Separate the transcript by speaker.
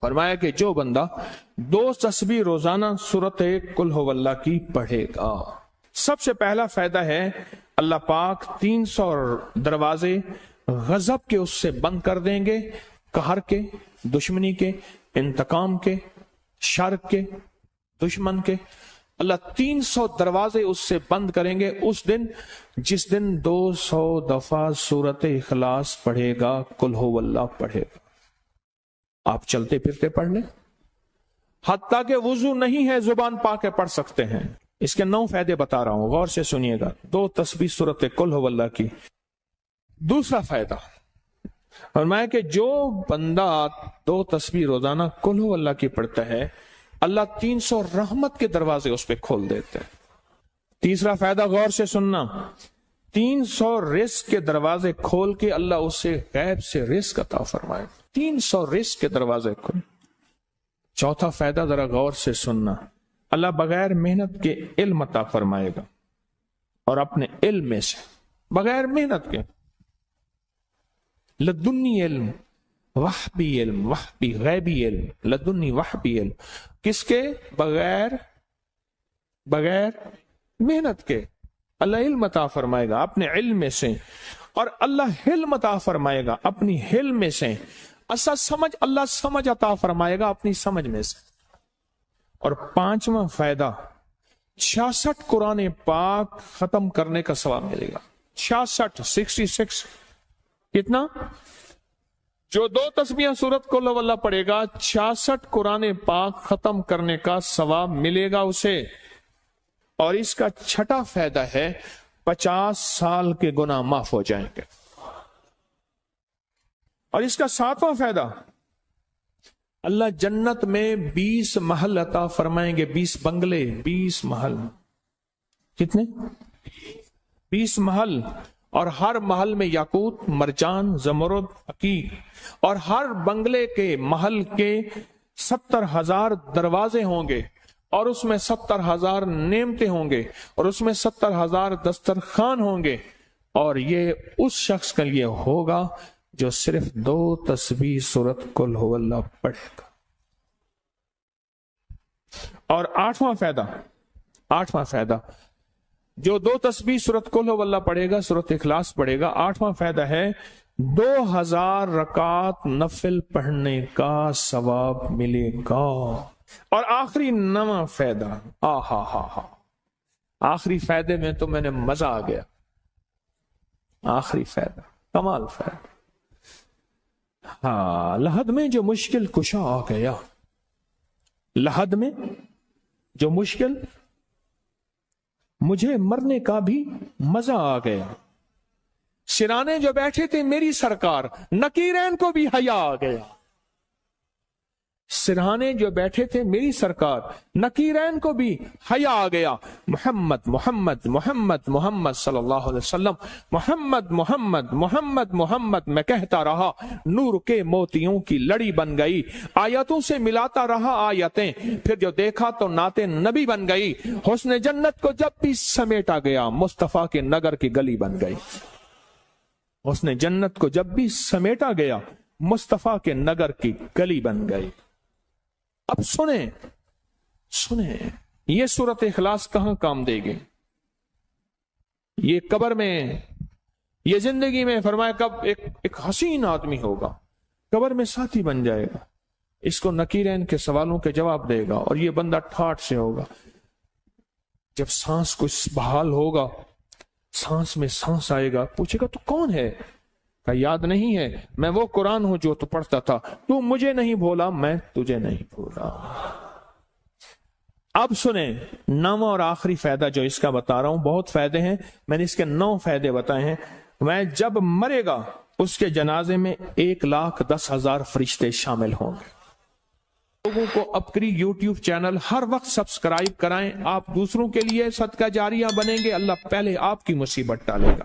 Speaker 1: فرمایا کہ جو بندہ 2 تسبیح روزانہ سورت قل ہو اللہ کی پڑھے گا، سب سے پہلا فائدہ ہے اللہ پاک 300 دروازے غضب کے اس سے بند کر دیں گے، قہر کے، دشمنی کے، انتقام کے، شر کے، دشمن کے۔ اللہ 300 دروازے اس سے بند کریں گے اس دن جس دن 200 دفعہ سورت اخلاص پڑھے گا، قل ہو اللہ پڑھے گا۔ آپ چلتے پھرتے پڑھ لیں، حتیٰ کہ وضو نہیں ہے زبان پاک کے پڑھ سکتے ہیں۔ اس کے 9 فائدے بتا رہا ہوں، غور سے سنیے گا۔ 2 تسبیح سورت قل ہو اللہ کی۔ دوسرا فائدہ فرمایا کہ جو بندہ 2 تسبیح روزانہ قل ہو اللہ کی پڑھتا ہے، اللہ 300 رحمت کے دروازے اس پہ کھول دیتے ہیں۔ تیسرا فائدہ غور سے سننا، 300 رزق کے دروازے کھول کے اللہ اسے غیب سے رزق عطا فرمائے، 300 رزق کے دروازے کھول۔ چوتھا فائدہ ذرا غور سے سننا، اللہ بغیر محنت کے علم عطا فرمائے گا، اور اپنے علم میں سے بغیر محنت کے، لدنی علم، وحبی علم، وحبی غیبی علم، لدنی وحبی علم، کس کے؟ بغیر محنت کے اللہ علم عطا فرمائے گا اپنے علم میں سے، اور اللہ حلم عطا فرمائے گا اپنی حلم میں سے، اللہ سمجھ عطا فرمائے گا اپنی سمجھ میں سے۔ اور 5واں فائدہ 66 قرآن پاک ختم کرنے کا ثواب ملے گا۔ 66 کتنا؟ جو 2 تسبیح سورت قل ہو اللہ پڑھے گا، 66 قرآن پاک ختم کرنے کا ثواب ملے گا اسے۔ اور اس کا 6واں فائدہ ہے 50 سال کے گناہ معاف ہو جائیں گے۔ اور اس کا 7واں فائدہ، اللہ جنت میں 20 محل عطا فرمائیں گے، 20 بنگلے، 20 محل۔ کتنے؟ 20 محل، اور ہر محل میں یاقوت، مرجان، زمرد، عقیق، اور ہر بنگلے کے محل کے 70,000 دروازے ہوں گے، اور اس میں 70,000 نعمتیں ہوں گے، اور اس میں 70,000 دسترخوان ہوں گے، اور یہ اس شخص کے لیے ہوگا جو صرف 2 تسبیح سورت قل ہو اللہ پڑھے گا۔ اور 8واں فائدہ جو 2 تسبیح سورت قل ہو اللہ پڑھے گا، سورت اخلاص پڑھے گا، 8واں فائدہ ہے 2000 رکعات نفل پڑھنے کا ثواب ملے گا۔ اور آخری 9واں فائدہ، آخری فائدے میں تو میں نے مزہ آ گیا، آخری فائدہ کمال فائدہ۔ لحد میں جو مشکل کشا آ گیا، لحد میں جو مشکل، مجھے مرنے کا بھی مزہ آ گیا، سرانے جو بیٹھے تھے میری سرکار، نکیرین کو بھی حیا آ گیا۔ سرہانے جو بیٹھے تھے میری سرکار، نکیرین کو بھی حیا آ گیا۔ محمد محمد محمد محمد صلی اللہ علیہ وسلم، محمد محمد محمد محمد میں کہتا رہا، نور کے موتیوں کی لڑی بن گئی، آیتوں سے ملاتا رہا آیتیں، پھر جو دیکھا تو نعت نبی بن گئی، حسن جنت کو جب بھی سمیٹا گیا مصطفیٰ کے نگر کی گلی بن گئی۔ حسن جنت کو جب بھی سمیٹا گیا مصطفیٰ کے نگر کی گلی بن گئی۔ اب سنیں یہ سورت اخلاص کہاں کام دے گی؟ یہ قبر میں، یہ زندگی میں، فرمایا کب ایک حسین آدمی ہوگا، قبر میں ساتھی بن جائے گا، اس کو نکیرین کے سوالوں کے جواب دے گا، اور یہ بندہ ٹھاٹ سے ہوگا۔ جب سانس کچھ بحال ہوگا، سانس میں سانس آئے گا، پوچھے گا تو کون ہے؟ کہ یاد نہیں ہے، میں وہ قرآن ہوں جو تو پڑھتا تھا، تو مجھے نہیں بھولا، میں تجھے نہیں بھولا۔ اب سنیں 9واں اور آخری فائدہ جو اس کا بتا رہا ہوں، بہت فائدے ہیں، میں نے اس کے 9 فائدے بتائے ہیں۔ میں جب مرے گا اس کے جنازے میں 1,10,000 فرشتے شامل ہوں گے۔ لوگوں کو اپنی یوٹیوب چینل ہر وقت سبسکرائب کرائیں، آپ دوسروں کے لیے صدقہ جاریہ بنیں گے، اللہ پہلے آپ کی مصیبت ٹالے گا۔